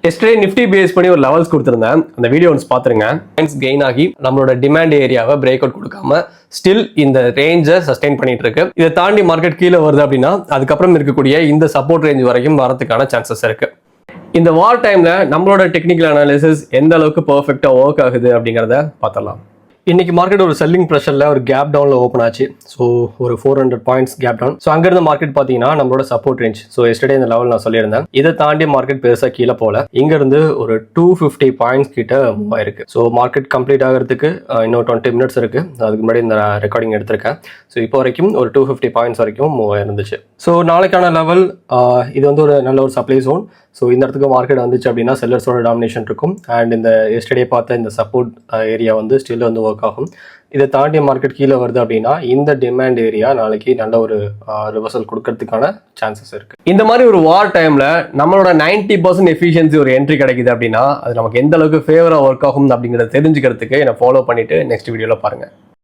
Yesterday Nifty base பண்ணி ஒரு levels கொடுத்துருந்தேன், அந்த வீடியோ ஒன்ஸ் பார்த்துருங்க. கெயின் ஆகி நம்மளோட டிமாண்ட் ஏரியாவை பிரேக் அவுட் கொடுக்காம ஸ்டில் இந்த ரேஞ்சை சஸ்டெயின் பண்ணிட்டு இருக்கு. இதை தாண்டி மார்க்கெட் கீழே வருது அப்படின்னா அதுக்கப்புறம் இருக்கக்கூடிய இந்த சப்போர்ட் ரேஞ்ச் வரைக்கும் வரதுக்கான சான்சஸ் இருக்கு. இந்த வார் டைம்ல நம்மளோட டெக்னிக்கல் அனாலிசிஸ் எந்த அளவுக்கு பெர்ஃபெக்டா ஒர்க் ஆகுது அப்படிங்கிறத பார்த்தலாம். இன்னைக்கு மார்க்கெட் ஒரு செல்லிங் ப்ரெஷரில் ஒரு கேப் டவுனில் ஓப்பன் ஆச்சு. ஸோ ஒரு 400 பாயிண்ட்ஸ் கேப் டவுன். ஸோ அங்கிருந்த மார்க்கெட் பார்த்தீங்கன்னா நம்மளோட சப்போர்ட் ரேஞ்ச். ஸோ எஸ்டர்டே இந்த லெவல் நான் சொல்லியிருந்தேன், இதை தாண்டி மார்க்கெட் பெருசாக கீழே போல. இங்கிருந்து ஒரு 250 பாயிண்ட்ஸ் கிட்ட மூவ் ஆயிருக்கு. ஸோ மார்க்கெட் கம்ப்ளீட் ஆகிறதுக்கு இன்னும் 20 மினிட்ஸ் இருக்கு. அதுக்கு முன்னாடி இந்த ரெக்கார்டிங் எடுத்திருக்கேன். ஸோ இப்போ வரைக்கும் ஒரு 250 பாயிண்ட்ஸ் வரைக்கும் மூவ் ஆயிருந்துச்சு. ஸோ நாளைக்கான லெவல் இது வந்து ஒரு நல்ல ஒரு சப்ளை ஜோன். ஸோ இந்த இடத்துக்கு மார்க்கெட் வந்துச்சு அப்படின்னா செல்லர்ஸோட டாமினேஷன் இருக்கும். அண்ட் இந்த எஸ்டர்டே பார்த்த இந்த சப்போர்ட் ஏரியா வந்து ஸ்டில் வந்து ஒர்க் ஆகும். இதை தாண்டி மார்க்கெட் கீழே வருது அப்படின்னா இந்த டிமாண்ட் ஏரியா நாளைக்கு நல்ல ஒரு ரிவர்சல் கொடுக்கறதுக்கான சான்சஸ் இருக்கு. இந்த மாதிரி ஒரு வார் டைம்ல நம்மளோட 90% எஃபிஷியன்சி ஒரு என்ட்ரி கிடைக்குது அப்படின்னா அது நமக்கு எந்த அளவுக்கு ஃபேவரா ஒர்க் ஆகும் அப்படிங்கிறத தெரிஞ்சுக்கிறதுக்கு என்னை ஃபாலோ பண்ணிட்டு நெக்ஸ்ட் வீடியோல பாருங்க.